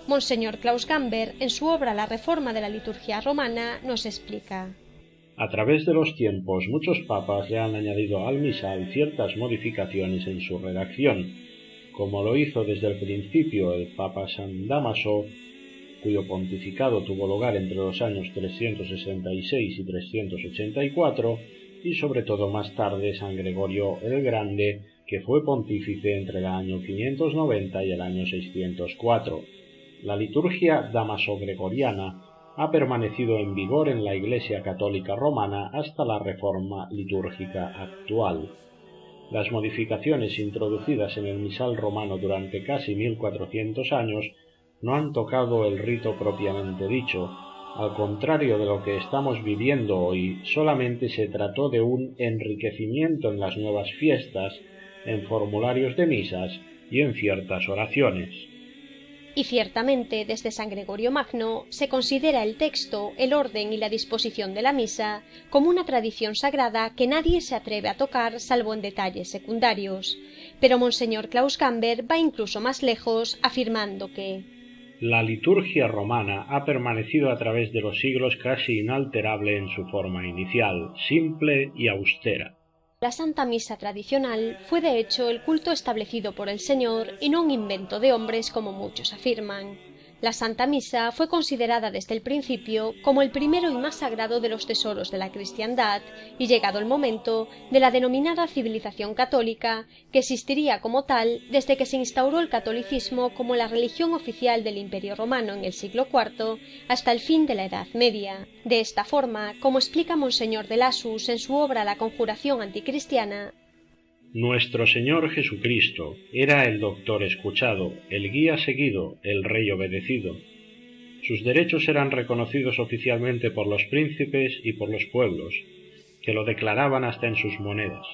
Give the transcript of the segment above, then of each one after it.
Monseñor Klaus Gamber, en su obra La Reforma de la Liturgia Romana, nos explica. A través de los tiempos, muchos papas le han añadido al misal ciertas modificaciones en su redacción, como lo hizo desde el principio el Papa San Dámaso, cuyo pontificado tuvo lugar entre los años 366 y 384, y sobre todo más tarde San Gregorio el Grande, que fue pontífice entre el año 590 y el año 604. La liturgia damaso-gregoriana ha permanecido en vigor en la Iglesia Católica Romana hasta la reforma litúrgica actual. Las modificaciones introducidas en el misal romano durante casi 1400 años no han tocado el rito propiamente dicho. Al contrario de lo que estamos viviendo hoy, solamente se trató de un enriquecimiento en las nuevas fiestas, en formularios de misas y en ciertas oraciones. Y ciertamente, desde San Gregorio Magno, se considera el texto, el orden y la disposición de la misa como una tradición sagrada que nadie se atreve a tocar salvo en detalles secundarios. Pero Monseñor Klaus Gamber va incluso más lejos, afirmando que la liturgia romana ha permanecido a través de los siglos casi inalterable en su forma inicial, simple y austera. La Santa Misa tradicional fue de hecho el culto establecido por el Señor y no un invento de hombres como muchos afirman. La Santa Misa fue considerada desde el principio como el primero y más sagrado de los tesoros de la cristiandad y, llegado el momento, de la denominada civilización católica, que existiría como tal desde que se instauró el catolicismo como la religión oficial del Imperio Romano en el siglo IV hasta el fin de la Edad Media. De esta forma, como explica Monseñor de Lassus en su obra La conjuración anticristiana, nuestro Señor Jesucristo era el doctor escuchado, el guía seguido, el rey obedecido. Sus derechos eran reconocidos oficialmente por los príncipes y por los pueblos, que lo declaraban hasta en sus monedas.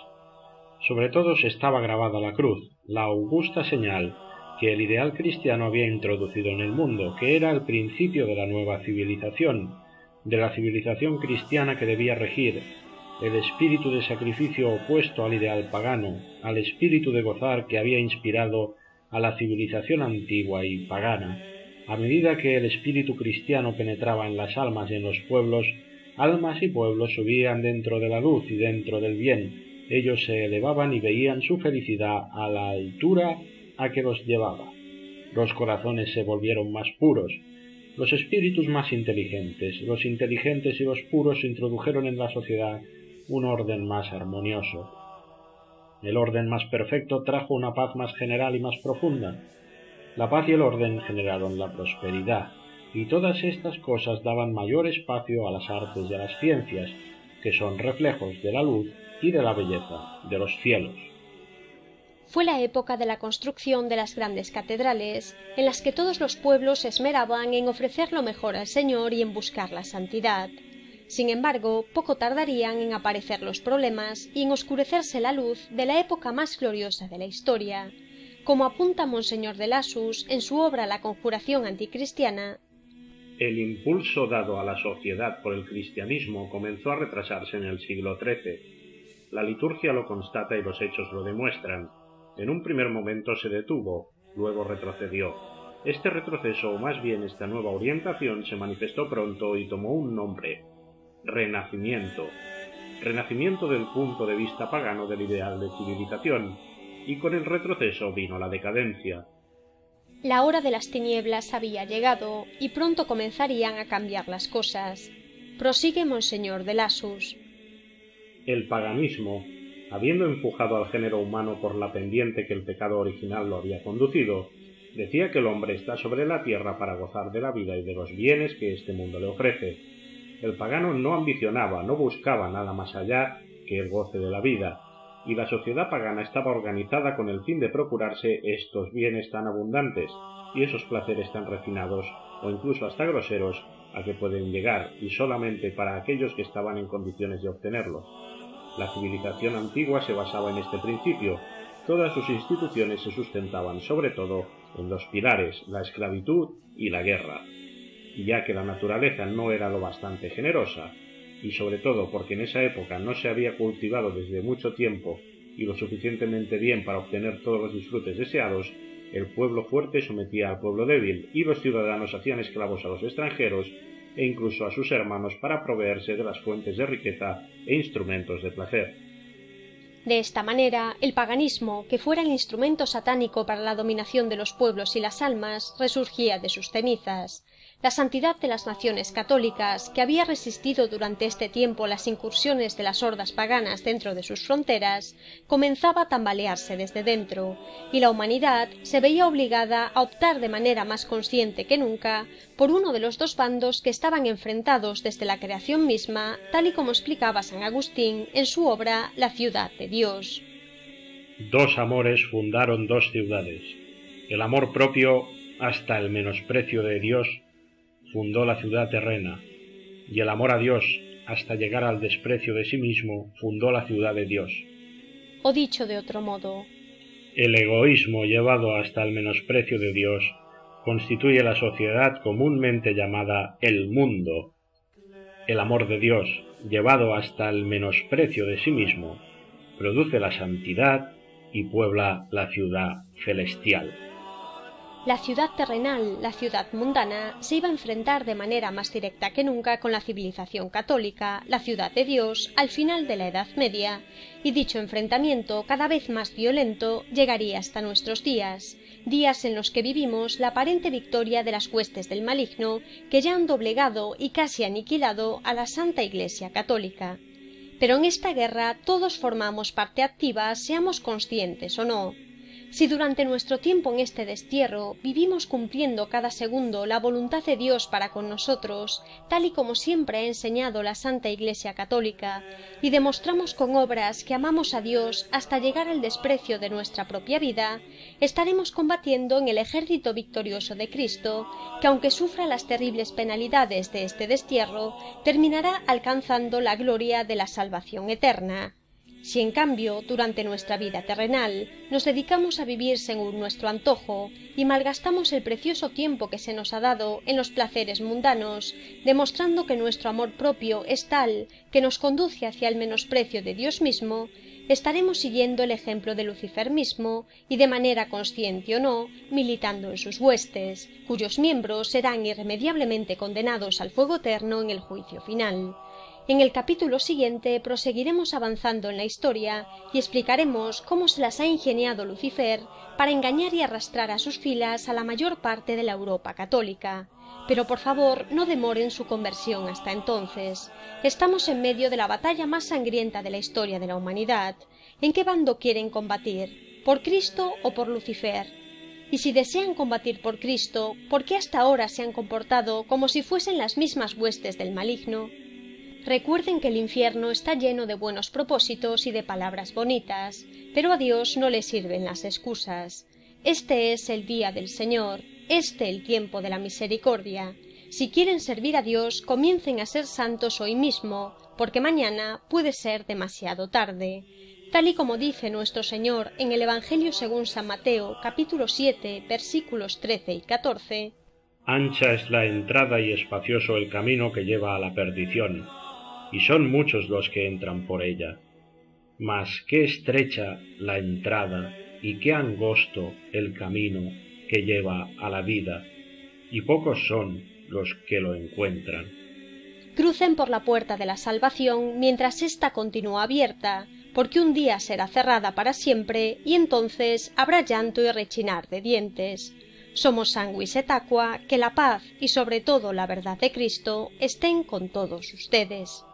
Sobre todos estaba grabada la cruz, la augusta señal que el ideal cristiano había introducido en el mundo, que era el principio de la nueva civilización, de la civilización cristiana que debía regir, el espíritu de sacrificio opuesto al ideal pagano, al espíritu de gozar que había inspirado a la civilización antigua y pagana. A medida que el espíritu cristiano penetraba en las almas y en los pueblos, almas y pueblos subían dentro de la luz y dentro del bien. Ellos se elevaban y veían su felicidad a la altura a que los llevaba. Los corazones se volvieron más puros, los espíritus más inteligentes, los inteligentes y los puros introdujeron en la sociedad un orden más armonioso. El orden más perfecto trajo una paz más general y más profunda. La paz y el orden generaron la prosperidad, y todas estas cosas daban mayor espacio a las artes y a las ciencias, que son reflejos de la luz y de la belleza de los cielos. Fue la época de la construcción de las grandes catedrales, en las que todos los pueblos se esmeraban en ofrecer lo mejor al Señor y en buscar la santidad. Sin embargo, poco tardarían en aparecer los problemas y en oscurecerse la luz de la época más gloriosa de la historia. Como apunta Monseñor de Lassus en su obra La conjuración anticristiana, el impulso dado a la sociedad por el cristianismo comenzó a retrasarse en el siglo XIII. La liturgia lo constata y los hechos lo demuestran. En un primer momento se detuvo, luego retrocedió. Este retroceso, o más bien esta nueva orientación, se manifestó pronto y tomó un nombre: Renacimiento. Renacimiento del punto de vista pagano del ideal de civilización, y con el retroceso vino la decadencia. La hora de las tinieblas había llegado, y pronto comenzarían a cambiar las cosas. Prosigue Monseñor de Lassus. El paganismo, habiendo empujado al género humano por la pendiente que el pecado original lo había conducido, decía que el hombre está sobre la tierra para gozar de la vida y de los bienes que este mundo le ofrece. El pagano no ambicionaba, no buscaba nada más allá que el goce de la vida, y la sociedad pagana estaba organizada con el fin de procurarse estos bienes tan abundantes y esos placeres tan refinados, o incluso hasta groseros, a que pueden llegar, y solamente para aquellos que estaban en condiciones de obtenerlos. La civilización antigua se basaba en este principio. Todas sus instituciones se sustentaban sobre todo en dos pilares, la esclavitud y la guerra. Y ya que la naturaleza no era lo bastante generosa, y sobre todo porque en esa época no se había cultivado desde mucho tiempo y lo suficientemente bien para obtener todos los disfrutes deseados, El pueblo fuerte sometía al pueblo débil, y los ciudadanos hacían esclavos a los extranjeros e incluso a sus hermanos para proveerse de las fuentes de riqueza e instrumentos de placer. De esta manera, el paganismo, que fuera el instrumento satánico para la dominación de los pueblos y las almas, resurgía de sus cenizas. La santidad de las naciones católicas, que había resistido durante este tiempo las incursiones de las hordas paganas dentro de sus fronteras, comenzaba a tambalearse desde dentro, y la humanidad se veía obligada a optar de manera más consciente que nunca por uno de los dos bandos que estaban enfrentados desde la creación misma, tal y como explicaba San Agustín en su obra La ciudad de Dios. Dos amores fundaron dos ciudades. El amor propio, hasta el menosprecio de Dios, fundó la ciudad terrena, y el amor a Dios, hasta llegar al desprecio de sí mismo, fundó la ciudad de Dios. O dicho de otro modo, el egoísmo llevado hasta el menosprecio de Dios constituye la sociedad comúnmente llamada el mundo. El amor de Dios, llevado hasta el menosprecio de sí mismo, produce la santidad y puebla la ciudad celestial. La ciudad terrenal, la ciudad mundana, se iba a enfrentar de manera más directa que nunca con la civilización católica, la ciudad de Dios, al final de la Edad Media, y dicho enfrentamiento, cada vez más violento, llegaría hasta nuestros días en los que vivimos la aparente victoria de las huestes del maligno, que ya han doblegado y casi aniquilado a la Santa Iglesia católica. Pero en esta guerra todos formamos parte activa, seamos conscientes o no. Si durante nuestro tiempo en este destierro vivimos cumpliendo cada segundo la voluntad de Dios para con nosotros, tal y como siempre ha enseñado la Santa Iglesia Católica, y demostramos con obras que amamos a Dios hasta llegar al desprecio de nuestra propia vida, estaremos combatiendo en el ejército victorioso de Cristo, que aunque sufra las terribles penalidades de este destierro, terminará alcanzando la gloria de la salvación eterna. Si en cambio, durante nuestra vida terrenal, nos dedicamos a vivir según nuestro antojo y malgastamos el precioso tiempo que se nos ha dado en los placeres mundanos, demostrando que nuestro amor propio es tal que nos conduce hacia el menosprecio de Dios mismo, estaremos siguiendo el ejemplo de Lucifer mismo y, de manera consciente o no, militando en sus huestes, cuyos miembros serán irremediablemente condenados al fuego eterno en el juicio final. En el capítulo siguiente proseguiremos avanzando en la historia y explicaremos cómo se las ha ingeniado Lucifer para engañar y arrastrar a sus filas a la mayor parte de la Europa católica. Pero por favor no demoren su conversión hasta entonces. Estamos en medio de la batalla más sangrienta de la historia de la humanidad. ¿En qué bando quieren combatir? ¿Por Cristo o por Lucifer? Y si desean combatir por Cristo, ¿por qué hasta ahora se han comportado como si fuesen las mismas huestes del maligno? Recuerden que el infierno está lleno de buenos propósitos y de palabras bonitas, pero a Dios no le sirven las excusas. Este es el día del Señor, el tiempo de la misericordia. Si quieren servir a Dios, comiencen a ser santos hoy mismo, porque mañana puede ser demasiado tarde. Tal y como dice nuestro Señor en el Evangelio según San Mateo, capítulo 7, versículos 13 y 14. Ancha es la entrada y espacioso el camino que lleva a la perdición, y son muchos los que entran por ella. Mas qué estrecha la entrada y qué angosto el camino que lleva a la vida, y pocos son los que lo encuentran. Crucen por la puerta de la salvación mientras ésta continúa abierta, porque un día será cerrada para siempre y entonces habrá llanto y rechinar de dientes. Somos Sanguis et Aqua, que la paz y sobre todo la verdad de Cristo estén con todos ustedes.